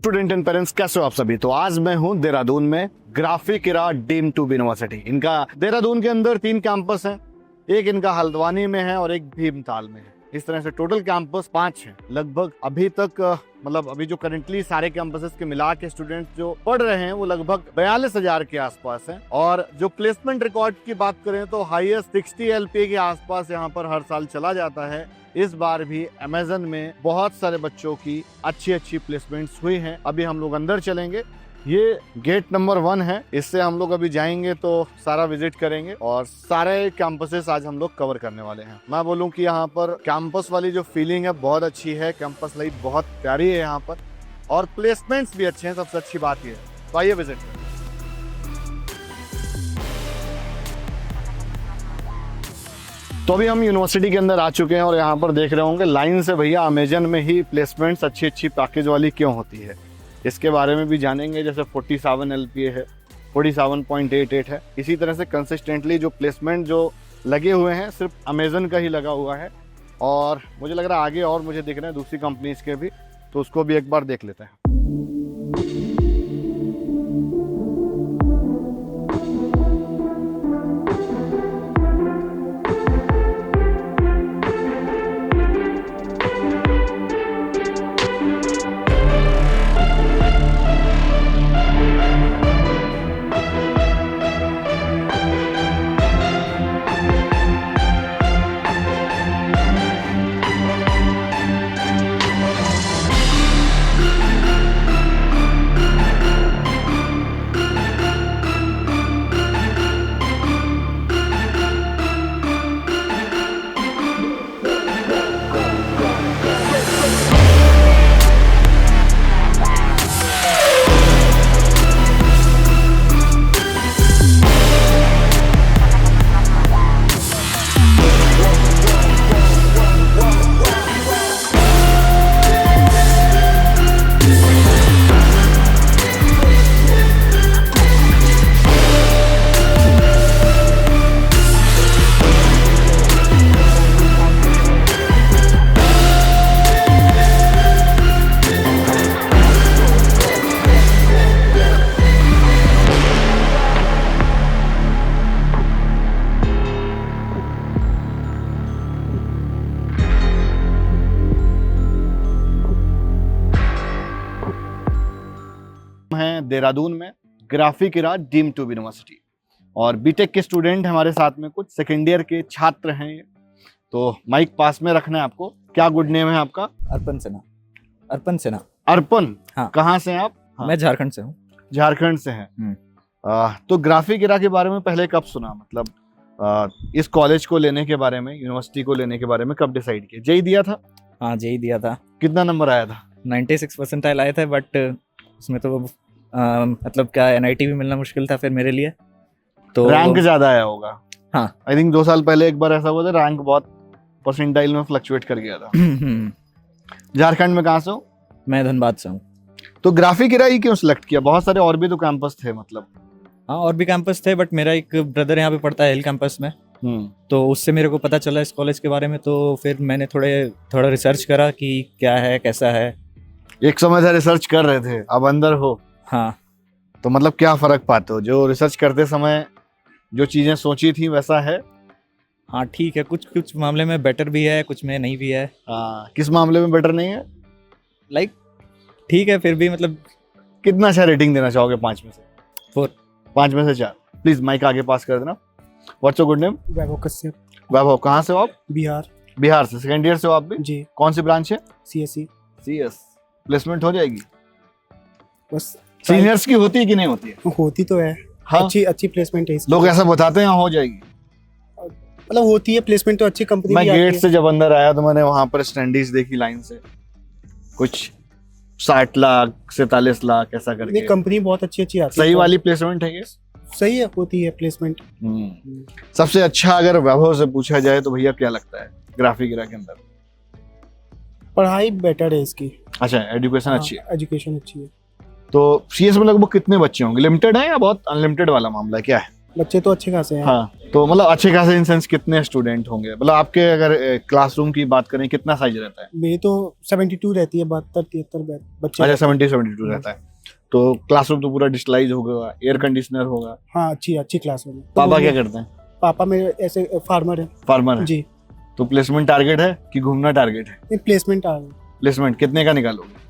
Student and parents, कैसे हो आप सभी। तो आज मैं हूं देहरादून में Graphic Era deemed to university. इनका देहरादून के अंदर 3 कैंपस हैं, एक इनका हल्द्वानी में है और एक भीमताल में है। इस तरह से टोटल कैंपस 5 हैं लगभग। अभी तक अभी जो करंटली सारे कैंपसेस के मिला के स्टूडेंट्स जो पढ़ रहे हैं वो लगभग 42,000 के आसपास हैं। और जो प्लेसमेंट रिकॉर्ड की बात करें तो हाईएस्ट 60 LPA के आसपास यहाँ पर हर साल चला जाता है। इस बार भी अमेज़न में बहुत सारे बच्चों की अच्छी प्लेसमेंट्स हुई हैं। अभी हम लोग अंदर चलेंगे। ये गेट नंबर 1 है, इससे हम लोग अभी जाएंगे तो सारा विजिट करेंगे और सारे कैंपसेस आज हम लोग कवर करने वाले हैं। मैं बोलूं कि यहाँ पर कैंपस वाली जो फीलिंग है बहुत अच्छी है, कैंपस लाइफ बहुत प्यारी है यहाँ पर और प्लेसमेंट्स भी अच्छे हैं। सबसे अच्छी बात ये है। तो आइए विजिट करें। तो अभी हम यूनिवर्सिटी के अंदर आ चुके हैं और यहाँ पर देख रहे होंगे लाइन से भैया अमेज़न में ही प्लेसमेंट्स अच्छी पैकेज वाली क्यों होती है इसके बारे में भी जानेंगे। जैसे 47 LPA है, 47.88 है। इसी तरह से कंसिस्टेंटली जो प्लेसमेंट जो लगे हुए हैं सिर्फ अमेज़न का ही लगा हुआ है और मुझे लग रहा है आगे और मुझे दिख रहे हैं दूसरी कंपनीज के भी, तो उसको भी एक बार देख लेते हैं। देहरादून में Graphic Era deemed to university और बीटेक के स्टूडेंट हमारे साथ में कुछ सेकेंड ईयर के छात्र हैं। तो माइक पास में रखना है आपको। क्या गुड नेम है आपका? अर्पण सिन्हा। अर्पण, हाँ। कहाँ से हैं आप? हाँ। मैं झारखंड से हूँ। झारखंड से हैं। तो ग्राफिक इरा के बारे में पहले कब सुना? इस कॉलेज को लेने के बारे में, यूनिवर्सिटी को लेने के बारे में कब डिसाइड किया? जेई दिया था? हाँ, जेई दिया था। कितना नंबर आया था? 96 परसेंटाइल आए थे, बट उसमें तो क्या NIT भी मिलना मुश्किल था फिर मेरे लिए। तो रैंक ज्यादा आया होगा। हाँ, आई थिंक 2 साल पहले एक बार ऐसा हुआ था, रैंक बहुत परसेंटाइल में फ्लक्चुएट कर गया था। झारखंड में कहाँ से हो? मैं धनबाद से हूँ। तो ग्राफिक इरा ही क्यों सिलेक्ट किया? बहुत सारे और भी तो कैंपस थे हाँ, और भी कैंपस थे, बट मेरा एक ब्रदर यहाँ पे पढ़ता है हिल कैंपस में। तो उससे मेरे को पता चला इस कॉलेज के बारे में, तो फिर मैंने थोड़ा रिसर्च करा कि क्या है कैसा है। एक समय से रिसर्च कर रहे थे, अब अंदर हो। हाँ, तो क्या फर्क पाते हो? जो रिसर्च करते समय जो चीजें सोची थी वैसा है? हाँ, ठीक है। कुछ मामले में बेटर भी है, कुछ में नहीं भी है। किस मामले में बेटर नहीं है? ठीक है, फिर भी कितना अच्छा रेटिंग देना चाहोगे 5 में से? 4। 5 में से 4। प्लीज माइक आगे पास कर देना। What's your good name? Vaibhav Kashyap. Vaibhav, कहाँ से हो आप? बिहार से। सेकेंड ईयर से हो आप भी? जी। कौन सी ब्रांच है? CSE। CS। प्लेसमेंट हो जाएगी? बस सीनियर्स की होती है कि नहीं होती है? होती तो है। हाँ? अच्छी प्लेसमेंट है इसकी। लोग ऐसा बताते हैं हो जाएगी, होती है प्लेसमेंट तो अच्छी कंपनी। मैं गेट से जब अंदर आया तो मैंने वहां पर स्टैंडीज देखी लाइन से, कुछ 60 लाख 47 लाख ऐसा करके। कंपनी बहुत अच्छी आती है। सही वाली प्लेसमेंट है ये? सही है, होती है प्लेसमेंट। सबसे अच्छा अगर वैभव से पूछा जाए तो भैया क्या लगता है ग्राफिक इरा के अंदर? पढ़ाई बेटर है इसकी। अच्छा, एजुकेशन अच्छी है। एजुकेशन अच्छी है। तो CS में लगभग कितने बच्चे होंगे? लिमिटेड है या बहुत अनलिमिटेड वाला मामला क्या है? बच्चे तो अच्छे खासे हैं। हाँ, तो मतलब अच्छे खासे इन सेंस कितने स्टूडेंट होंगे, मतलब आपके अगर क्लासरूम की बात करें कितना साइज रहता है? मेरी तो 72 रहती है, 72-73 बच्चे अच्छा रहते हैं। 72 रहता है। तो क्लासरूम तो पूरा डिजिटलाइज होगा, एयर कंडीशनर होगा। हाँ, अच्छी क्लास में। तो पापा क्या बोलिए, करते हैं? पापा मेरे ऐसे फार्मर है फार्मर है। जी। तो प्लेसमेंट टारगेट है कि घूमना टारगेट है? प्लेसमेंट आ गई। प्लेसमेंट कितने का निकालोगे?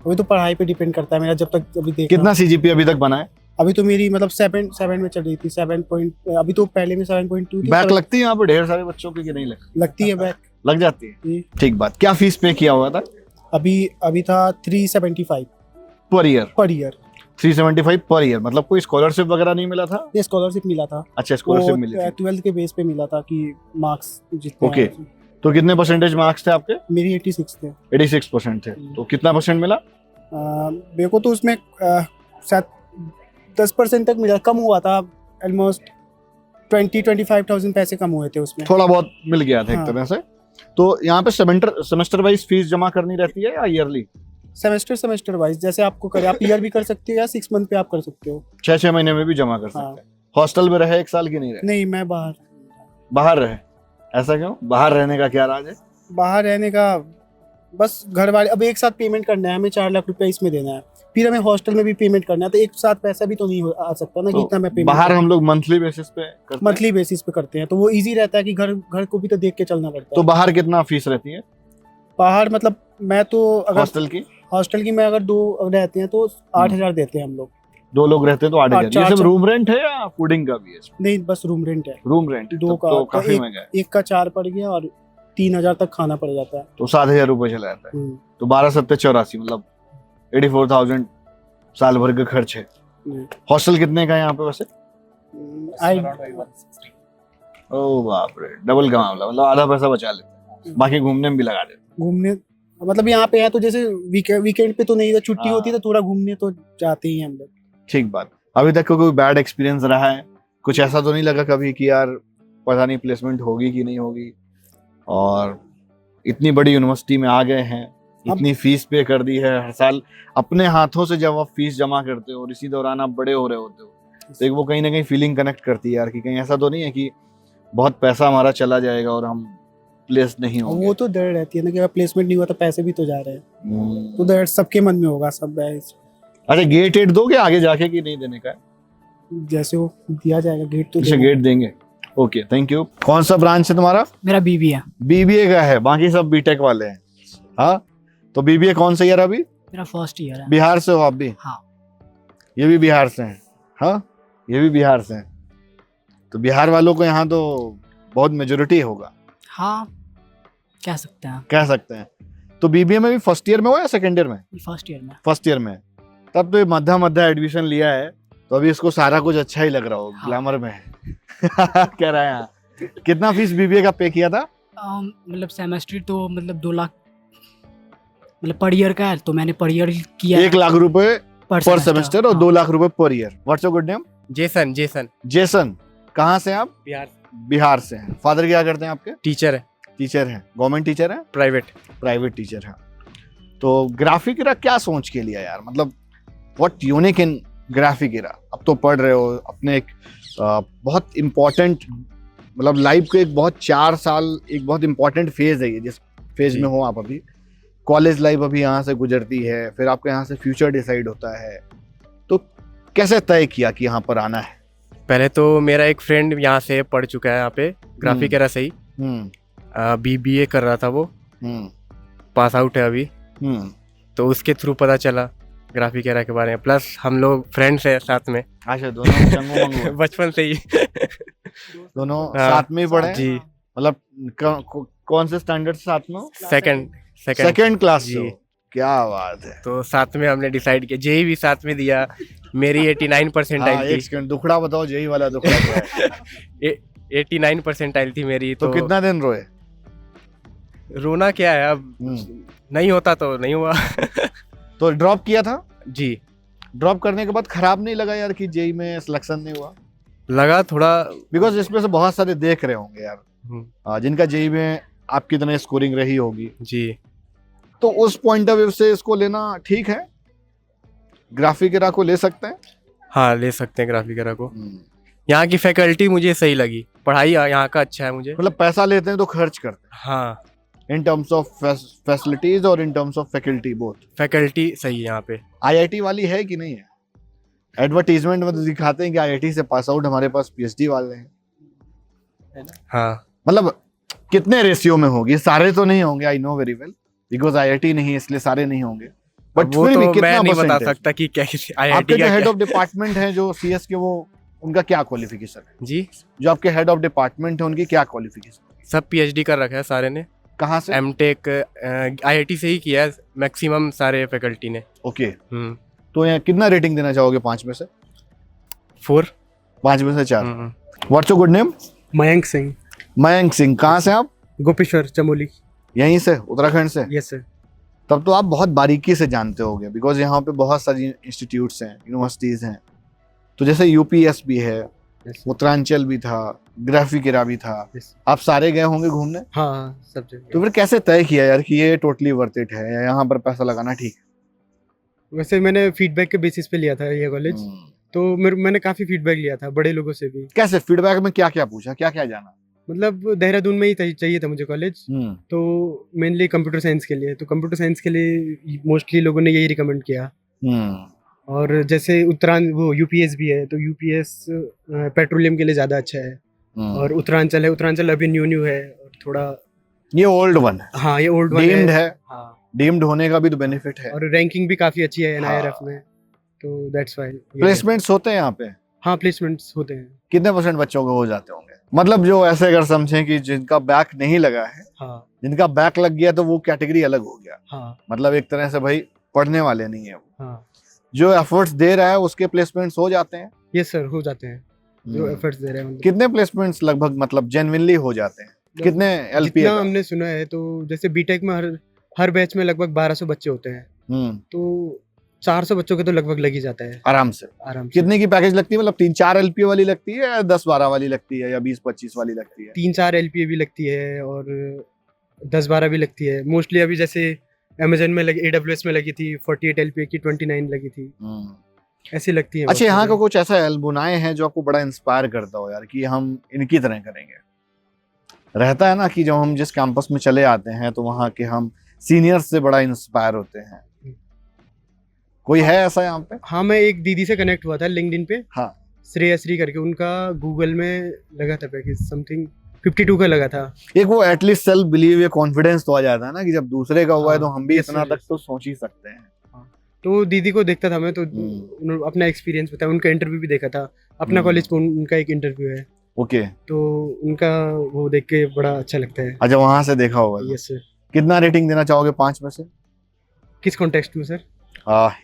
अभी तो पढ़ाई पे डिपेंड करता है मेरा, जब तक अभी देख कितना सीजीपी अभी तक बना है? अभी तो मेरी मतलब 7 में चल रही थी, 7 पॉइंट, अभी तो पहले में 7.2 थी। बैक लगती है यहाँ पे ढेर सारे बच्चों की कि नहीं लगती है बैक लग जाती है? जी। ठीक बात। क्या फीस पे किया हुआ था अभी था 375 per year? Per year. 375 per year, मतलब कोई स्कॉलरशिप वगैरह नहीं मिला था? ये स्कॉलरशिप मिला था। अच्छा स्कॉलरशिप मिली थी। 12th के बेस पे मिला था कि मार्क्स जितने ओके। आए थे। तो कितने परसेंटेज मार्क्स थे आपके? मेरी 86 थे। 86% थे। तो कितना परसेंट मिला? मेरे को तो उसमें शायद 10% तक मिला, कम हुआ था ऑलमोस्ट 20-25,000 पैसे कम हुए थे उसमें। थोड़ा बहुत मिल गया था एक हाँ। तरह से। तो यहाँ पे सेमेस्टर वाइज फीस जमा करनी रहती है या ईयरली? सेमेस्टर वाइज, जैसे आपको करे, आप ईयर भी कर सकते हो या 6 मंथ पे आप कर सकते हो। 6 महीने में भी जमा कर हाँ। सकते हैं। हॉस्टल में रहे 1 साल की नहीं रहे? नहीं, मैं बाहर रहे। ऐसा क्यों? बाहर रहने का क्या राज है? बाहर रहने का बस घर वाले, अब एक साथ पेमेंट करना है हमें, 4 लाख रुपया इसमें देना है, फिर हमें हॉस्टल में भी पेमेंट करना है, तो एक साथ पैसा भी तो नहीं आ सकता ना कि तो इतना मैं पेमेंट। बाहर हम लोग मंथली बेसिस पे करते हैं? मंथली बेसिस पे करते हैं, तो वो इजी रहता है कि घर को भी तो देख के चलना पड़ता तो है। बाहर कितना फीस रहती है बाहर मतलब मैं तो अगर हॉस्टल की? मैं अगर 2 रहते हैं तो 8,000 देते हैं हम लोग। 2 लोग रहते हैं तो 8,000। ये चार- सिर्फ रूम रेंट है या फूडिंग का भी है? नहीं, बस रूम रेंट है। रूम रेंट 2 का तो काफी एक- महंगा है। एक का 4 पड़ गया और 3,000 तक खाना पड़ जाता है। तो 7,000 रुपए चला जाता है। हम्म, तो 12 7 84, मतलब 84,000 साल भर का खर्च है। हम्म। हॉस्टल कितने का है यहाँ पे वैसे? ओ बाप रे, डबल का मामला, मतलब आधा पैसा बचा लेते हैं, बाकी घूमने में भी लगा देते हैं। घूमने मतलब यहाँ पे है तो जैसे वीकेंड पे तो नहीं, छुट्टी हाँ। होती है तो थोड़ा घूमने तो जाते ही हैं हम लोग। ठीक बात। अभी तक कोई बैड एक्सपीरियंस रहा है? कुछ ऐसा तो नहीं लगा कभी कि यार पता नहीं प्लेसमेंट होगी कि नहीं होगी, और इतनी बड़ी यूनिवर्सिटी में आ गए हैं, इतनी फीस पे कर दी है, हर साल अपने हाथों से जब आप फीस जमा करते हो और इसी दौरान आप बड़े हो रहे होते हो, तो एक वो कहीं ना कहीं फीलिंग कनेक्ट करती है यार कि कहीं ऐसा तो नहीं है कि बहुत पैसा हमारा चला जाएगा और हम प्लेस नहीं होंगे। वो तो डर रहती है ना कि अगर प्लेसमेंट नहीं हुआ तो पैसे भी तो जा रहे हैं, तो डर सबके मन में होगा सब। अच्छा गेट एट दोगे आगे जाके कि नहीं देने का है? जैसे वो दिया जाएगा गेट तो अच्छा देना। गेट देंगे। Okay thank you. कौन सा ब्रांच है तुम्हारा? मेरा बीबी है। बीबीए का है, बाकी सब बीटेक वाले हैं। हाँ, तो बीबीए कौन सा ईयर अभी? मेरा फर्स्ट ईयर है। बिहार से हो आप भी? हाँ। ये भी बिहार से हैं? हाँ, ये भी बिहार से हैं। तो बिहार वालों को यहाँ तो बहुत मेजोरिटी होगा, हाँ, कह सकते हैं। कह सकते हैं। तो बीबीए में भी फर्स्ट ईयर में हो या सेकंड ईयर में? फर्स्ट ईयर में। फर्स्ट ईयर में। तब तो ये मध्य एडमिशन लिया है, तो अभी इसको सारा कुछ अच्छा ही लग रहा हो, हाँ। ग्लैमर में है। कह रहा है यहाँ। कितना फीस बीबीए का पे किया था? मतलब सेमेस्टर तो मतलब 2 लाख, मतलब पर ईयर का है, तो मैंने पर ईयर किया 1 लाख रुपए पर सेमेस्टर और हाँ। 2 लाख रुपए per year. What's your good name? Jason Jason. कहाँ से हैं आप? बिहार बिहार से हैं। फादर क्या करते हैं आपके? टीचर है, टीचर हैं। गवर्नमेंट टीचर हैं? प्राइवेट टीचर हैं। तो ग्राफिक एरा क्या सोच के लिया यार, मतलब what unique in graphic era? अब तो पढ़ रहे हो अपने एक बहुत इम्पोर्टेंट, मतलब लाइफ के एक बहुत 4 साल एक बहुत इम्पोर्टेंट फेज है ये, जिस फेज जी। में हो आप अभी। कॉलेज लाइफ अभी यहाँ से गुजरती है, फिर आपका यहाँ से फ्यूचर डिसाइड होता है, तो कैसे तय किया कि यहाँ पर आना है? पहले तो मेरा एक फ्रेंड यहाँ से पढ़ चुका है, यहाँ पे ग्राफिक एरा से ही बीबीए कर रहा था, वो पास आउट है अभी, तो उसके थ्रू पता चला ग्राफिक एरा के बारे में। प्लस हम लोग फ्रेंड्स हैं साथ में अच्छा, दोनों चंगू मंगू हैं। बचपन से ही। दोनों हाँ, साथ में ही पढ़े? जी। मतलब कौन से स्टैंडर्ड से साथ में हो? सेकंड क्लास जी। से हो? क्या बात है। तो साथ में हमने डिसाइड किया, जेई भी साथ में दिया, मेरी 89% हाँ, आई एक सेकंड, दुखड़ा बताओ, जेई वाला दुखड़ा क्या है? थी। 89% आई थी मेरी। तो कितना दिन रोए? रोना क्या है, अब नहीं होता तो नहीं हुआ। तो ड्रॉप किया था? जी, ड्रॉप करने के बाद खराब नहीं लगा यार कि जेई में सिलेक्शन नहीं हुआ? लगा थोड़ा। बिकॉज इसमें से बहुत सारे देख रहे होंगे यार, हम्म, जिनका जेई में आपकी तरह स्कोरिंग रही होगी, जी, तो उस पॉइंट ऑफ व्यू से इसको लेना ठीक है? ग्राफिक एरा को ले सकते हैं? हाँ ले सकते हैं ग्राफिक एरा को। यहाँ की फैकल्टी मुझे सही लगी, पढ़ाई यहाँ का अच्छा है मुझे। मतलब पैसा लेते हैं तो खर्च करते हाँ, हैं, इन टर्म्स ऑफ फैसिलिटीज और in terms of faculty both. Faculty सही है यहाँ पे। आईआईटी वाली है कि नहीं है? एडवर्टीजमेंट में तो दिखाते हैं कि आईआईटी से पास आउट हमारे पास पीएचडी वाले हैं। हाँ, मतलब कितने रेशियो में होगी? सारे तो नहीं होंगे, I know very well, because IIT नहीं है इसलिए सारे नहीं होंगे, बट वो फिर भी तो कितना मैं नहीं बता percentage? सकता कि क्या आपके आईआईटी जो का हेड क्या। ऑफ डिपार्टमेंट है जो सीएस के, वो उनका क्या क्वालिफिकेशन है? जी, जो आपके हेड ऑफ डिपार्टमेंट है उनकी क्या क्वालिफिकेशन? सब पीएचडी कर रखा है सारे ने। कहाँ से? एमटेक आईआईटी से ही किया है मैक्सिमम सारे फैकल्टी ने। ओके, तो यहाँ कितना रेटिंग देना चाहोगे 5 में से? 4। 5 में से 4। What's your good name? Mayank Singh, Mayank Singh. कहाँ से आप? गोपेश्वर, चमोली। यहीं से, उत्तराखंड से? Yes sir. तब तो आप बहुत बारीकी से जानते होगे, बिकॉज यहाँ पे बहुत सारी इंस्टीट्यूट्स हैं, यूनिवर्सिटीज हैं। तो जैसे यूपीएस भी है, उत्तरांचल भी था, ग्राफिकेरा भी था, आप सारे गए होंगे घूमने? हाँ, सब जगह। तो फिर कैसे तय किया यार कि ये टोटली वर्थ इट है या यहाँ पर पैसा लगाना ठीक है? वैसे मैंने फीडबैक के बेसिस पे लिया था ये कॉलेज, तो मैंने काफ़ी फीडबैक लिया था बड़े लोगों से भी। कैसे फीडबैक में क्या क्या पूछा, क्या क्या जाना? मतलब देहरादून में ही चाहिए था मुझे कॉलेज, तो मेनली कंप्यूटर साइंस के लिए। तो कंप्यूटर साइंस के लिए मोस्टली लोगों ने यही रिकमेंड किया। और जैसे वो यूपीएस भी है, तो यूपीएस पेट्रोलियम के लिए ज़्यादा अच्छा है। और उत्तरांचल है, उत्तरांचल अभी न्यू है और थोड़ा ये ओल्ड वन है। हाँ, ये ओल्ड वन डीम्ड है। हाँ, डीम्ड होने का भी तो बेनिफिट है, और रैंकिंग भी काफ़ी अच्छी है एनआईआरएफ में, तो दैट्स व्हाई। प्लेसमेंट्स होते हैं यहाँ पे? हाँ, प्लेसमेंट्स होते हैं। कितने % बच्चों के हो जाते होंगे? मतलब जो ऐसे अगर समझें कि जिनका बैक नहीं लगा है, हाँ, जिनका बैक लग गया तो वो कैटेगरी अलग हो गया। हाँ, मतलब एक तरह से भाई पढ़ने वाले नहीं है वो, हाँ। जो एफर्ट्स दे रहा है उसके प्लेसमेंट्स हो जाते हैं। यस सर, हो जाते हैं जो एफर्ट्स दे रहे हैं। मतलब कितने प्लेसमेंट्स लगभग मतलब जेन्युइनली हो जाते हैं? कितने एलपी? जितना हमने सुना है, तो जैसे बीटेक में हर बैच में लगभग 1200 बच्चे होते हैं, तो 400 बच्चों के तो लगभग लग ही जाता है आराम से। कितने की पैकेज लगती है? मतलब 3-4 एलपी वाली लगती है या 10-12 वाली लगती है या 20-25 वाली लगती है? 3-4 एलपीए भी लगती है और 10-12 भी लगती है। मोस्टली अभी जैसे अमेजन में लगी, AWS में लगी थी 48 एलपीए की, 29 लगी थी, ऐसी लगती है। अच्छा, यहाँ का कुछ ऐसा एल्बुनाय है जो आपको बड़ा इंस्पायर करता हो यार कि हम इनकी तरह करेंगे? रहता है ना कि जब हम जिस कैंपस में चले आते हैं तो वहाँ के हम सीनियर्स से बड़ा इंस्पायर होते हैं। कोई है ऐसा यहाँ पे? हाँ, मैं एक दीदी से कनेक्ट हुआ था लिंक्डइन पे। हाँ, श्रेयश्री करके, उनका गूगल में लगा था पैकेज समथिंग 52 का लगा था। एक वो एटलीस्ट सेल्फ बिलीव या कॉन्फिडेंस तो आ जाता है ना कि जब दूसरे का हुआ है तो हम भी इतना तक तो सोच ही सकते हैं। तो दीदी को देखता था मैं, तो उन्होंने अपना एक्सपीरियंस बताया, उनका इंटरव्यू भी देखा था। अपना कॉलेज को उनका एक इंटरव्यू है। ओके, तो उनका वो देख के बड़ा अच्छा लगता है। अच्छा, वहां से देखा होगा। Yes sir. कितना रेटिंग देना चाहोगे 5 में से? किस कॉन्टेक्स्ट में sir?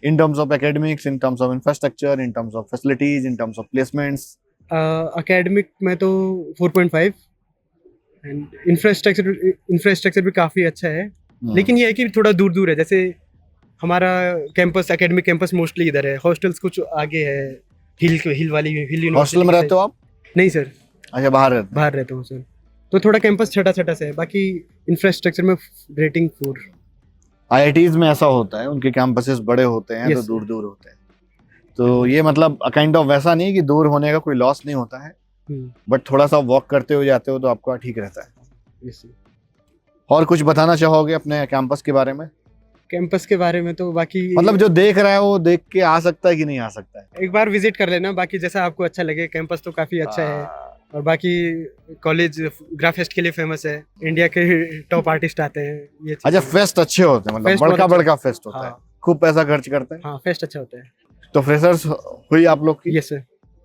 In terms of academics, in terms of infrastructure, in terms of facilities, in terms of placements? Academic में तो 4.5 एंड इंफ्रास्ट्रक्चर भी काफ़ी अच्छा है। लेकिन ये है कि थोड़ा दूर दूर है। जैसे हमारा कैंपस, एकेडमिक कैंपस मोस्टली इधर है, हॉस्टल्स कुछ आगे है, हिल यूनिवर्सिटी। हॉस्टल में रहते हो आप? नहीं सर। अच्छा, बाहर रहता हूँ सर। तो थोड़ा कैंपस छोटा से है, बाकी इंफ्रास्ट्रक्चर में रेटिंग 4। IITs में ऐसा होता है, उनके कैंपसेस बड़े होते हैं तो दूर दूर होते हैं। तो ये मतलब काइंड ऑफ वैसा नहीं कि दूर होने का कोई लॉस नहीं होता है, बट थोड़ा सा वॉक करते हुए जाते हो तो आपका ठीक रहता है। और कुछ बताना चाहोगे अपने कैंपस के बारे में? कैंपस के बारे में तो बाकी मतलब जो देख रहा है वो देख के आ सकता है कि नहीं आ सकता है? एक बार विजिट कर लेना, बाकी जैसा आपको अच्छा लगे। कैंपस तो काफ़ी अच्छा है और बाकी कॉलेज ग्राफेस्ट के लिए फेमस है, इंडिया के टॉप आर्टिस्ट आते हैं। ये अच्छा, फेस्ट अच्छे होते हैं, मतलब बड़का फेस्ट होता है, खूब पैसा खर्च करते हैं। हाँ, फेस्ट अच्छा होता है। तो फ्रेशर्स हुई आप लोग की? Yes sir.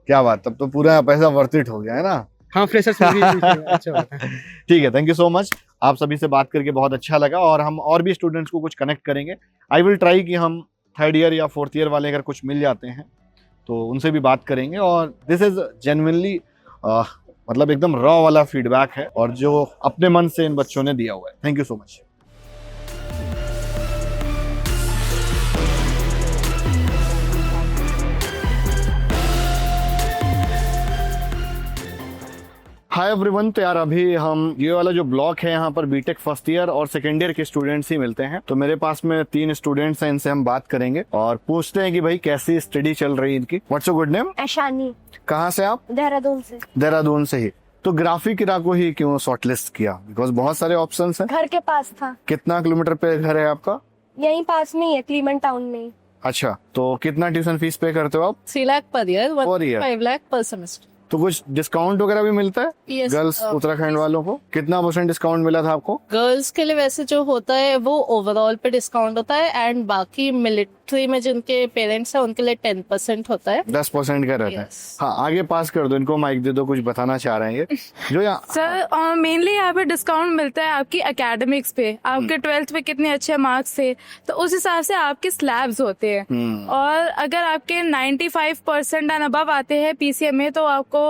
क्या बात, तब तो पूरा पैसा वर्थ इट हो गया है ना? हाँ, फ्रेशर्स में भी अच्छा होता है। ठीक है, थैंक यू सो मच। आप सभी से बात करके बहुत अच्छा लगा और हम और भी स्टूडेंट्स को कुछ कनेक्ट करेंगे। आई विल ट्राई कि हम 3rd ईयर या 4th ईयर वाले अगर कुछ मिल जाते हैं तो उनसे भी बात करेंगे। और दिस इज जेन्युइनली मतलब एकदम रॉ वाला फीडबैक है और जो अपने मन से इन बच्चों ने दिया हुआ है। Thank you so much. Hi everyone, तो यार अभी हम ये वाला जो ब्लॉक है यहाँ पर बीटेक फर्स्ट ईयर और सेकेंड ईयर के स्टूडेंट्स ही मिलते हैं। तो मेरे पास में 3 स्टूडेंट्स हैं, इनसे हम बात करेंगे और पूछते हैं कि भाई कैसी स्टडी चल रही है इनकी। What's your good name? Aishani, कहाँ से आप? देहरादून से। देहरादून से ही। तो ग्राफिक इरा को ही क्यों शॉर्टलिस्ट किया? बिकॉज बहुत सारे ऑप्शंस हैं। घर के पास था, कितना किलोमीटर पे घर है आपका? यहीं पास में ही है, क्लीमन टाउन में ही। अच्छा, तो कितना ट्यूशन फीस पे करते हो आप? 3 lakh per year, Per year. 5 lakh per semester. तो कुछ डिस्काउंट वगैरह भी मिलता है? Yes, गर्ल्स उत्तराखंड वालों को कितना % डिस्काउंट मिला था आपको? गर्ल्स के लिए वैसे जो होता है वो ओवरऑल पे डिस्काउंट होता है एंड बाकी मिलिट्री में जिनके पेरेंट्स हैं उनके लिए 10% होता है। 10% का रहता है। Yes. हाँ, आगे पास कर दो, इनको माइक दे दो, कुछ बताना चाह रहे हैं ये जो यहाँ। सर मेनली यहाँ पे डिस्काउंट मिलता है आपकी एकेडमिक्स पे, आपके 12th में कितने अच्छे मार्क्स थे तो उस हिसाब से आपके स्लैब्स होते हैं। और अगर आपके 95% एंड अबव आते हैं पीसीएम में तो आपको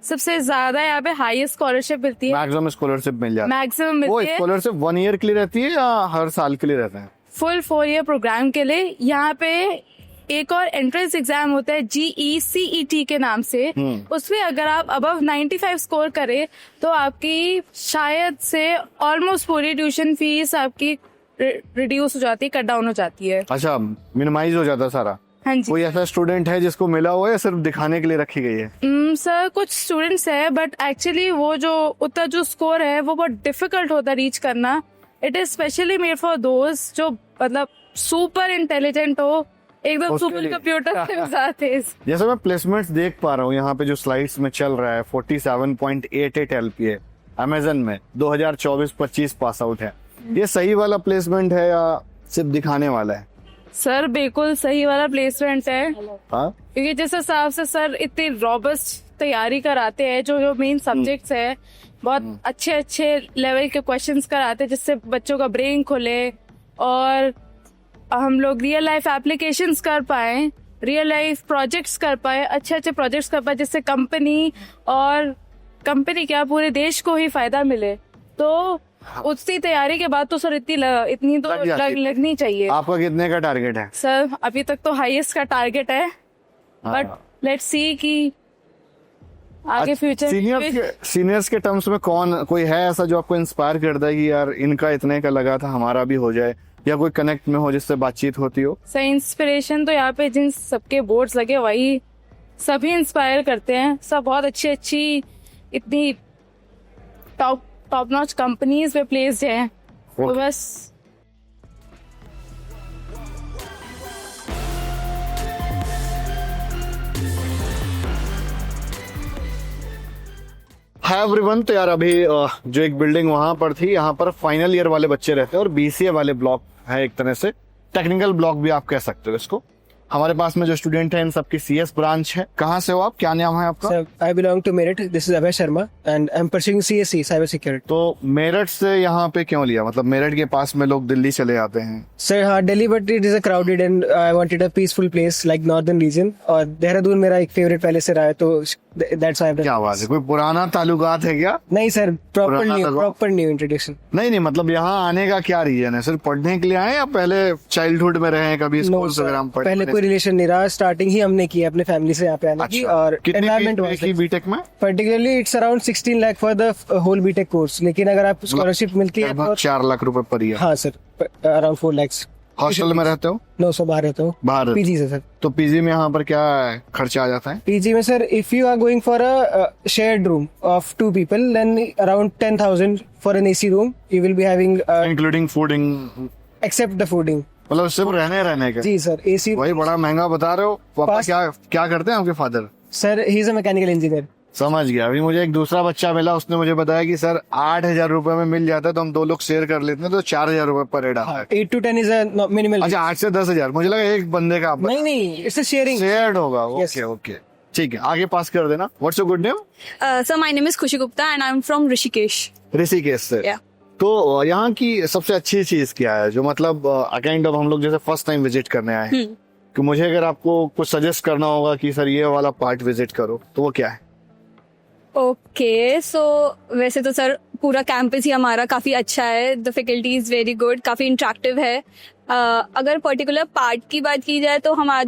सबसे ज्यादा यहाँ पे हाईएस्ट स्कॉलरशिप मिलती है। मैक्सिमम स्कॉलरशिप मिल जाती है। मैक्सिमम वो मिलती है स्कॉलरशिप 1 ईयर के लिए रहती है या हर साल के लिए रहता है? फुल 4 ईयर प्रोग्राम के लिए। यहाँ पे एक और एंट्रेंस एग्जाम होता है GECET के नाम से, उसमें अगर आप अबव 95 स्कोर करें तो आपकी शायद से ऑलमोस्ट पूरी ट्यूशन फीस आपकी रिड्यूस हो जाती है, कट डाउन हो जाती है। अच्छा, मिनिमाइज हो जाता है सारा। हाँ जी कोई ऐसा स्टूडेंट है जिसको मिला हुआ है या सिर्फ दिखाने के लिए रखी गई है? सर कुछ स्टूडेंट्स है बट एक्चुअली वो जो उतना जो स्कोर है वो बहुत डिफिकल्ट होता है रीच करना। It is specially made for those जो मतलब सुपर इंटेलिजेंट हो, एकदम उसके सुपर लिए। कंप्यूटर के साथ है। जैसे मैं प्लेसमेंट्स देख पा रहा हूँ यहाँ पे जो स्लाइड्स में चल रहा है 47.88 LPA अमेजन में 2024-25 पास आउट है। ये सही वाला प्लेसमेंट है या सिर्फ दिखाने वाला है? सर बिल्कुल सही वाला प्लेसमेंट है, हाँ, क्योंकि जिस हिसाब से सर इतनी रॉबस्ट तैयारी कराते हैं, जो मेन सब्जेक्ट्स है बहुत अच्छे अच्छे लेवल के क्वेश्चंस कराते हैं जिससे बच्चों का ब्रेन खुले और हम लोग रियल लाइफ एप्लीकेशंस कर पाए, रियल लाइफ प्रोजेक्ट्स कर पाए, अच्छे अच्छे प्रोजेक्ट्स कर पाए जिससे कंपनी क्या पूरे देश को ही फायदा मिले। तो उतनी तैयारी के बाद तो सर इतनी तो लग जाती है। लगनी चाहिए। आपका कितने का टारगेट है? सर अभी तक तो हाईएस्ट का टारगेट है, बट लेट्स सी कि आगे फ्यूचर। सीनियर्स के टर्म्स में कोई है ऐसा जो आपको इंस्पायर करता है कि यार इनका इतने का लगा था, हमारा भी हो जाए, या कोई कनेक्ट में हो जिससे बातचीत होती हो? सर इंस्पिरेशन तो यहाँ पे जिन सबके बोर्ड्स लगे वही सभी इंस्पायर करते हैं। सब बहुत अच्छी इतनी टॉप नॉच कंपनीज पे प्लेस्ड हैं। तो बस हाय एवरीवन, तो यार अभी जो एक बिल्डिंग वहां पर थी, यहाँ पर फाइनल ईयर वाले बच्चे रहते हैं और BCA वाले ब्लॉक है, एक तरह से टेक्निकल ब्लॉक भी आप कह सकते हो इसको। हमारे पास में जो स्टूडेंट है इन सबकी CS ब्रांच है। कहाँ से हो आप? क्या नाम है आपका? Sir, I belong to Merit. This is Abhay Sharma and I'm pursuing CSC, Cyber Security. तो मेरठ से यहाँ पे क्यों लिया? मतलब मेरठ के पास में लोग दिल्ली चले जाते हैं। Sir, हाँ Delhi but it is a crowded and I wanted a peaceful place like northern region और देहरादून मेरा एक favorite पहले से रहा है तो that's why I've done. क्या बात है, कोई पुराना ताल्लुकात है क्या? नहीं सर, पुराना proper new introduction. नहीं, मतलब यहाँ आने का क्या रीजन है? सिर्फ पढ़ने के लिए आए या पहले चाइल्डहुड में रहे कभी No, स्कूल sir. वगैरह में पढ़े? पहले कोई रिलेशन नहीं रहा, स्टार्टिंग ही हमने की अपने फैमिली से यहाँ पे आने की। और कितनी एनवायरमेंट फीस की बीटेक में? Particularly it's around 16 lakh for the whole BTech course, लेकिन अगर आप स्कॉलरशिप मिलती है लगभग 4 लाख रुपए पर ईयर। हाँ सर, अराउंड 4 lakhs. हॉस्टल में रहते हो? नो सर, बाहर रहता हूँ, बाहर? पीजी से सर। तो पीजी में यहाँ पर क्या खर्चा आ जाता है? पीजी में sir if you are going for a shared room of 2 people then around 10,000 for an AC room you will be having including fooding? Except the fooding. मतलब सिर्फ रहने का? जी सर, AC। वही बड़ा महंगा बता रहे हो। पापा पास- क्या करते हैं आपके father? Sir he is a mechanical engineer. समझ गया। अभी मुझे एक दूसरा बच्चा मिला, उसने मुझे बताया कि सर 8,000 रुपए में मिल जाता है तो हम 2 लोग शेयर कर लेते हैं तो 4,000 रुपए पर हेड आता है। 8 to 10 इज अ मिनिमल। अच्छा, 8 से 10,000। मुझे लगा एक बंदे का नहीं, इट्स अ शेयरिंग। शेयर्ड होगा। Yes. ओके, ठीक है, आगे पास कर देना। What's your good name? Sir my name is Khushi Gupta and I am from Rishikesh. Rishikesh से। Yeah. तो यहाँ की सबसे अच्छी चीज क्या है जो मतलब काइंड ऑफ हम लोग जैसे फर्स्ट टाइम विजिट करने आए हैं, कि मुझे अगर आपको कुछ सजेस्ट करना होगा कि सर ये वाला पार्ट विजिट करो, तो वो क्या है? ओके सो वैसे तो सर पूरा कैंपस ही हमारा काफ़ी अच्छा है, the faculty is very good, काफ़ी इंटरेक्टिव है। अगर पर्टिकुलर पार्ट की बात की जाए तो हमारा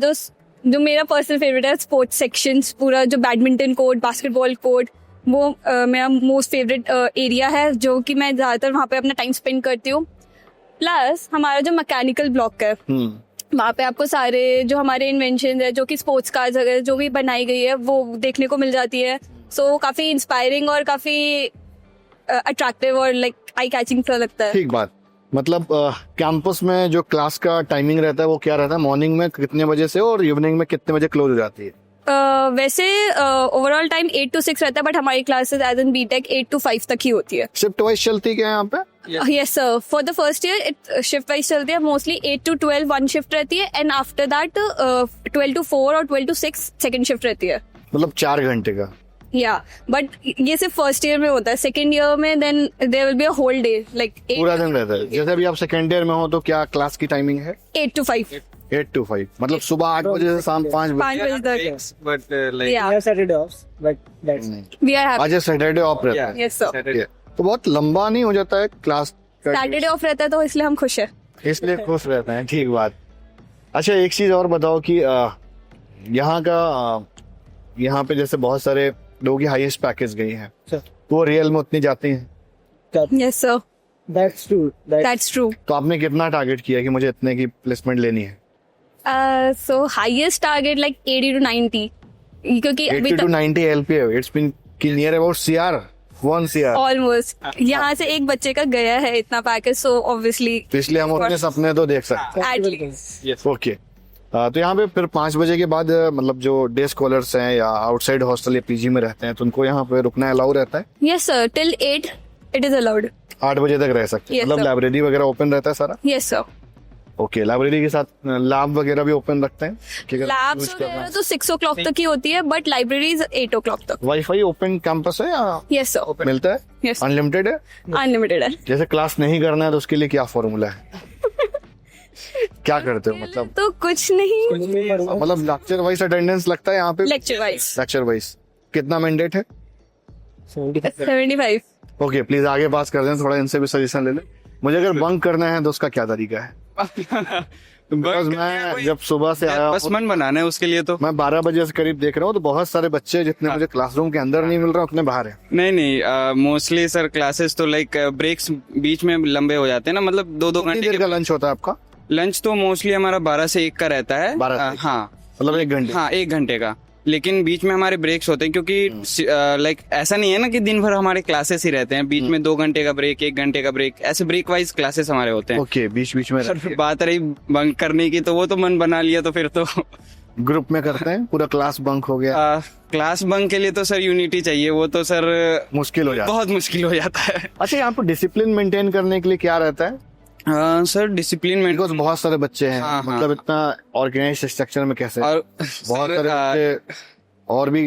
जो मेरा पर्सनल फेवरेट है स्पोर्ट्स सेक्शंस, पूरा जो बैडमिंटन कोर्ट, बास्केटबॉल कोर्ट, वो मेरा मोस्ट फेवरेट एरिया है, जो कि मैं ज़्यादातर वहाँ पे अपना टाइम स्पेंड करती हूँ। प्लस हमारा जो मैकेनिकल ब्लॉक है, वहाँ पे आपको सारे जो हमारे इन्वेंशन है, जो कि स्पोर्ट्स कार्स वगैरह जो भी बनाई गई है, वो देखने को मिल जाती है। सो काफ़ी इंस्पायरिंग और काफ़ी अट्रैक्टिव और लाइक आई कैचिंग सा लगता है। ठीक बात। मतलब कैंपस में जो क्लास का टाइमिंग रहता है वो क्या रहता है? मॉर्निंग में कितने बजे से और इवनिंग में कितने बजे क्लोज हो जाती है? वैसे ओवरऑल टाइम 8 to 6 रहता है, बट हमारी classes as in BTech 8 to 5 तक ही होती है। शिफ्ट वाइज चलती है क्या यहाँ पे? Yes sir, for the first year shift wise चलती है। मोस्टली 8 to 12 वन शिफ्ट रहती है, एंड आफ्टर दैट 12 to 4 और 12 to 6 सेकेंड शिफ्ट रहती है। मतलब 4 घंटे का? या बट ये सिर्फ फर्स्ट ईयर में होता है। सेकेंड ईयर में then there will be a whole day, like पूरा दिन रहता है। जैसे अभी आप सेकेंड ईयर में हो तो क्या क्लास की टाइमिंग है? 8 to 5। 8 to 5 मतलब सुबह 8 बजे से शाम 5 बजे। 5 बजे तक। But like Yeah. we have Saturday offs, but that's we are happy. आज सैटरडे ऑफ रहता है। यस सर, ये तो बहुत लंबा नहीं हो जाता है क्लास? सैटरडे ऑफ रहता है तो इसलिए हम खुश है। इसलिए खुश रहते हैं। ठीक बात। अच्छा, एक चीज और बताओ कि यहाँ पे जैसे बहुत सारे लोगों की हाईएस्ट पैकेज गई है, वो रियल में उतनी जाती है? Yes sir, that's true. That's true. तो आपने कितना टारगेट किया कि मुझे इतने की प्लेसमेंट लेनी है? So highest target like 80 to 90, क्योंकि 80 to 90 LPA, it's been near about CR, 1 CR almost यहाँ से एक बच्चे का गया है इतना पैकेज, सो ऑब्वियसली तो इसलिए हम अपने सपने तो देख सकते हैं। ओके, तो यहाँ पे फिर 5 बजे के बाद मतलब जो डे स्कॉलर्स हैं या आउटसाइड हॉस्टल या पीजी में रहते हैं तो उनको यहाँ पे रुकना अलाउ रहता है? Yes sir, till 8 it is allowed. 8 बजे तक रह सकते हैं? Yes, मतलब sir. लाइब्रेरी वगैरह ओपन रहता है सारा? Yes sir. ओके, लाइब्रेरी के साथ लैब वगैरह भी ओपन रखते हैं? लैब्स वगैरह तो 6 o'clock तक ही होती है, बट लाइब्रेरीज 8 o'clock तक। वाईफाई ओपन कैंपस है या यस सर, मिलता है? यस, अनलिमिटेड है? अनलिमिटेड है। जैसे क्लास नहीं करना है तो उसके लिए क्या फॉर्मूला है? क्या करते हो मतलब? तो कुछ नहीं, मतलब लेक्चर वाइज अटेंडेंस लगता है यहाँ पे? लेक्चर वाइज लेक्चर वाइज कितना मैंडेट है? 75। ओके, प्लीज आगे पास कर दें, थोड़ा इनसे भी सजेशन ले लें। मुझे अगर बंक करना है तो उसका क्या तरीका है? Because मैं जब सुबह से आया बस मन बनाना है उसके लिए तो मैं 12 बजे से करीब देख रहा हूँ तो बहुत सारे बच्चे जितने मुझे क्लासरूम के अंदर नहीं मिल रहे उतने बाहर हैं। नहीं मोस्टली सर क्लासेस तो लाइक ब्रेक्स बीच में लंबे हो जाते हैं ना, मतलब 2-2 कितनी घंटे देर का लंच होता है आपका? लंच तो मोस्टली हमारा 12 से 1 का रहता है। 12 से 1? हाँ मतलब 1 घंटे? हाँ 1 घंटे का, लेकिन बीच में हमारे ब्रेक्स होते हैं क्योंकि लाइक ऐसा नहीं है ना कि दिन भर हमारे क्लासेस ही रहते हैं, बीच में 2 घंटे का ब्रेक, 1 घंटे का ब्रेक, ऐसे ब्रेक वाइज क्लासेस हमारे होते हैं। ओके, बीच बीच में सर बात रही बंक करने की तो वो तो मन बना लिया तो फिर तो ग्रुप में करते हैं, पूरा क्लास बंक हो गया? क्लास बंक के लिए तो सर यूनिटी चाहिए, वो तो सर मुश्किल हो जाता है। बहुत मुश्किल हो जाता है। अच्छा, यहाँ पर डिसिप्लिन मेंटेन करने के लिए क्या रहता है? सर डिसिप्लिन में बिकॉज बहुत सारे बच्चे हैं, हाँ, हाँ। मतलब इतना ऑर्गेनाइज स्ट्रक्चर में कैसे? और बहुत सारे बच्चे और भी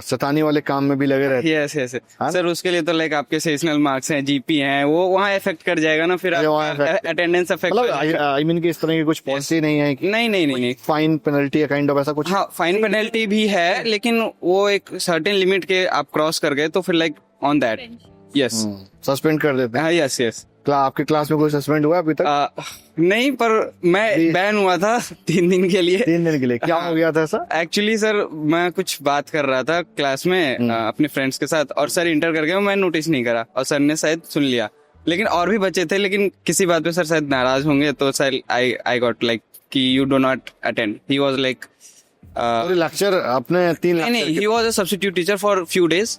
शैतानी वाले काम में भी लगे रहते हैं। यस यस हाँ? सर उसके लिए तो लाइक आपके सेशनल मार्क्स हैं, जीपी हैं, वो वहाँ इफेक्ट कर जाएगा ना, फिर अटेंडेंस इफेक्ट। मतलब आई मीन कि इस तरह की कुछ पॉलिसी नहीं है कि नहीं फाइन पेनल्टी या काइंड ऑफ ऐसा कुछ? हाँ फाइन पेनल्टी भी है, लेकिन वो एक सर्टेन लिमिट के आप क्रॉस कर गए तो फिर like on that yes suspend कर देते हैं? हाँ यस यस। आपके क्लास में कोई सस्पेंड हुआ अभी तक? नहीं, पर मैं बैन हुआ था 3 दिन के लिए। 3 दिन के लिए? क्या हो गया था सर? एक्चुअली सर मैं कुछ बात कर रहा था क्लास में अपने फ्रेंड्स के साथ, और सर इंटर कर गए, मैं नोटिस नहीं करा और सर ने शायद सुन लिया, लेकिन और भी बच्चे थे, लेकिन किसी बात पे सर शायद नाराज होंगे तो सर आई गॉट लाइक कि you do not attend. He was like lecture अपने 3 नहीं he was a substitute teacher for few days.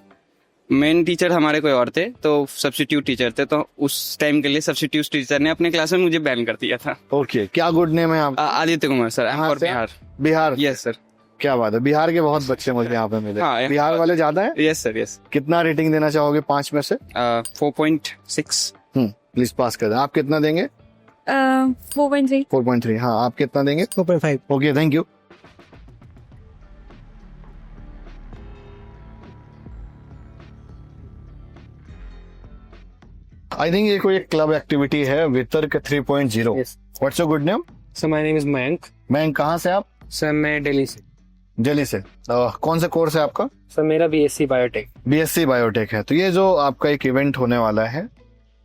Main teacher हमारे कोई और थे तो सब्स्टिट्यूट टीचर थे, तो उस टाइम के लिए सब्स्टिट्यूट टीचर ने अपने क्लास में मुझे बैन कर दिया था। ओके, क्या गुड नेम है आप? आदित्य कुमार सर, और बिहार। बिहार? Yes sir. क्या बात है, बिहार के बहुत बच्चे मुझे यहाँ पे मिले। हाँ, बिहार वाले ज्यादा हैं? Yes sir yes. कितना रेटिंग देना चाहोगे 5 में से? 4.6। प्लीज पास कर दें। आप कितना देंगे? 4.3। 4.3। हाँ, आप कितना देंगे? 4.5. Okay, thank you. I think ये कोई एक क्लब एक्टिविटी है, वितर्क 3.0। What's your good name? So my name is Mayank. मैं कहाँ से आप? सर मैं दिल्ली से। दिल्ली से। कौन सा कोर्स है आपका? सर मेरा BSc बायोटेक। BSc बायोटेक है। तो ये जो आपका एक इवेंट होने वाला है,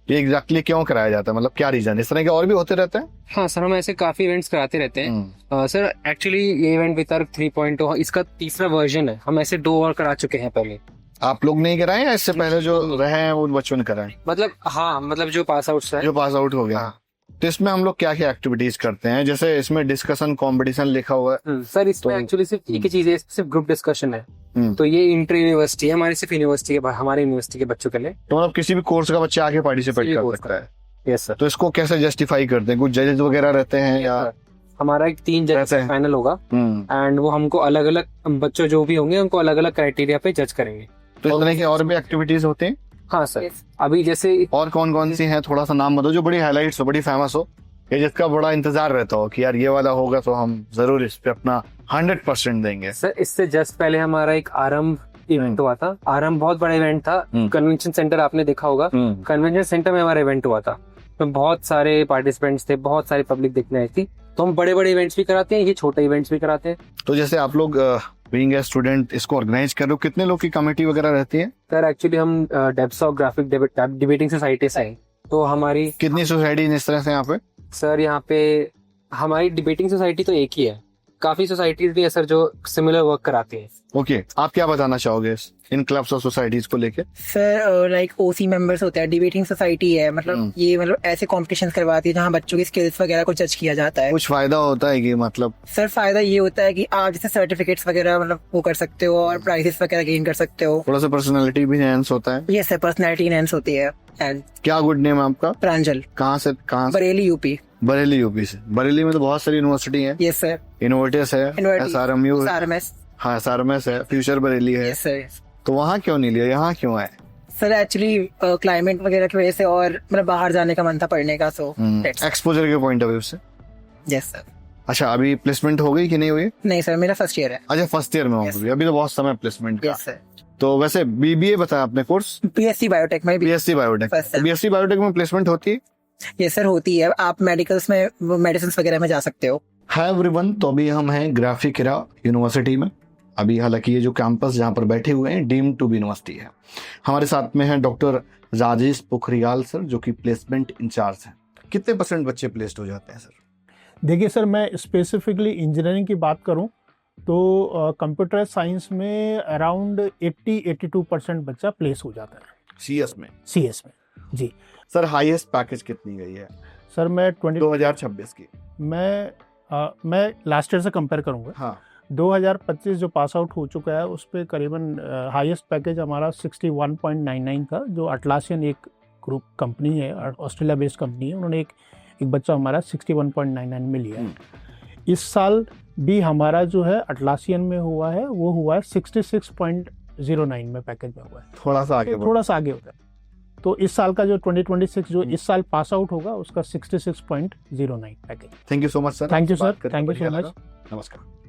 ये एग्जैक्टली क्यों कराया जाता है, मतलब क्या रीजन? इस तरह के और भी होते रहते हैं? हाँ सर, हम ऐसे काफी इवेंट्स कराते रहते हैं। सर एक्चुअली ये इवेंट वितर्क 3.0 इसका तीसरा वर्जन है, हम ऐसे 2 और करा चुके हैं पहले। आप लोग नहीं कराए या इससे पहले जो रहे हैं वो बच्चों ने कराए? मतलब हाँ, मतलब जो पास आउट है। जो पास आउट हो गया। तो इसमें हम लोग क्या क्या एक्टिविटीज करते हैं? जैसे इसमें डिस्कशन कंपटीशन लिखा हुआ है। सर इसमें एक्चुअली सिर्फ एक ही चीज है, सिर्फ ग्रुप डिस्कशन है। तो ये इंटर यूनिवर्सिटी है हमारी, सिर्फ यूनिवर्सिटी के हमारे यूनिवर्सिटी के बच्चों के लिए। तो मतलब किसी भी कोर्स का बच्चा आके पार्टिसिपेट कर सकता है? Yes sir. तो इसको कैसे जस्टिफाई करते हैं? कुछ जजेस वगैरह रहते हैं या हमारा एक 3 जज पैनल होगा एंड वो हमको अलग अलग बच्चों जो भी होंगे उनको अलग अलग क्राइटेरिया पे जज करेंगे। तो इस तरह की और भी एक्टिविटीज होती हैं? हाँ सर। अभी जैसे और कौन कौन सी हैं, थोड़ा सा नाम बताओ जो बड़ी हाईलाइट्स हो, बड़ी फेमस हो, या जिसका बड़ा इंतजार रहता हो कि यार ये वाला होगा तो हम जरूर इस पे अपना 100% देंगे। सर इससे जस्ट पहले हमारा एक आरंभ इवेंट हुआ था। आरंभ बहुत बड़ा इवेंट था। कन्वेंशन सेंटर आपने देखा होगा, कन्वेंशन सेंटर में हमारा इवेंट हुआ था। तो बहुत सारे पार्टिसिपेंट्स थे, बहुत सारी पब्लिक देखने आई थी। तो हम बड़े बड़े इवेंट्स भी कराते हैं, ये छोटे इवेंट्स भी कराते हैं। तो जैसे आप लोग बीइंग ए स्टूडेंट इसको ऑर्गेनाइज कर रहे हो, कितने लोग की कमेटी वगैरह रहती है? सर एक्चुअली हम depths of graphic debating society से हैं। तो हमारी कितनी सोसाइटी इस तरह से यहाँ पे? सर यहाँ पे हमारी डिबेटिंग सोसाइटी तो एक ही है, काफी सोसाइटीज भी है सर जो सिमिलर वर्क कराती है। ओके, आप क्या बताना चाहोगे इन क्लब्स और सोसाइटीज को लेके? सर लाइक ओसी मेंबर्स होते हैं, डिबेटिंग सोसाइटी है, मतलब ये मतलब ऐसे कॉम्पिटिशंस करवाती है जहाँ बच्चों की स्किल्स वगैरह को जज किया जाता है। कुछ फायदा होता है कि मतलब? सर फायदा ये होता है कि आप जैसे सर्टिफिकेट्स वगैरह मतलब वो कर सकते हो और प्राइजेस वगैरह गेन कर सकते हो। थोड़ा सा पर्सनालिटी भी एनहांस होता है। यस सर, पर्सनालिटी एनहांस होती है। एंड क्या गुड नेम है आपका? प्रांजल। कहाँ से? बरेली यूपी। बरेली यूपी से। बरेली में तो बहुत सारी यूनिवर्सिटी है। Yes sir. इनोवेटिस है, SRMU, हाँ SRMS है, फ्यूचर बरेली है। Yes sir. तो वहाँ क्यों नहीं लिया, यहाँ क्यों आए? सर एक्चुअली क्लाइमेट वगैरह की वजह से और मतलब बाहर जाने का मन था पढ़ने का, सो एक्सपोजर के पॉइंट ऑफ व्यू से। Yes sir. अच्छा, अभी प्लेसमेंट हो गई कि नहीं हुई? नहीं सर, मेरा फर्स्ट ईयर है। अच्छा, फर्स्ट ईयर में हो गई, अभी तो बहुत समय प्लेसमेंट का। Yes sir. तो वैसे BBA बताया आपने कोर्स? BSc बायोटेक में। BSc biotech. BSc बायोटेक में प्लेसमेंट होती है? यस सर, होती है। आप मेडिकल्स में मेडिसिन वगैरह में जा सकते हो। हाय एवरीवन, तो अभी हम हैं ग्राफिकेरा यूनिवर्सिटी में। अभी हालांकि ये जो कैंपस जहाँ पर बैठे हुए हैं डीम्ड टू बी यूनिवर्सिटी है। हमारे साथ में है डॉक्टर राजेश पोखरियाल सर, जो कि प्लेसमेंट इंचार्ज हैं। कितने % बच्चे प्लेस्ड हो जाते हैं सर? देखिए सर, मैं स्पेसिफिकली इंजीनियरिंग की बात करूं तो कंप्यूटर साइंस में अराउंड 80-82% बच्चा प्लेस हो जाता है। CS में? CS में जी। सर हाईएस्ट पैकेज कितनी गई है? सर मैं 2026 की मैं लास्ट ईयर से कंपेयर करूंगा। हाँ। 2025 जो पास आउट हो चुका है उस पे करीबन हाईएस्ट पैकेज हमारा 61.99 था, जो अटलासियन एक ग्रुप कंपनी है, ऑस्ट्रेलिया बेस्ड कंपनी है, उन्होंने एक बच्चा हमारा 61.99 में लिया है। इस साल भी हमारा जो है अटलासियन में हुआ है, वो हुआ है 66.09 में पैकेज में हुआ है। थोड़ा सा आगे होता है। तो इस साल का जो 2026 जो इस साल पास आउट होगा उसका 66.09 package. Thank you so much sir. Thank you sir. Thank you so much. नमस्कार।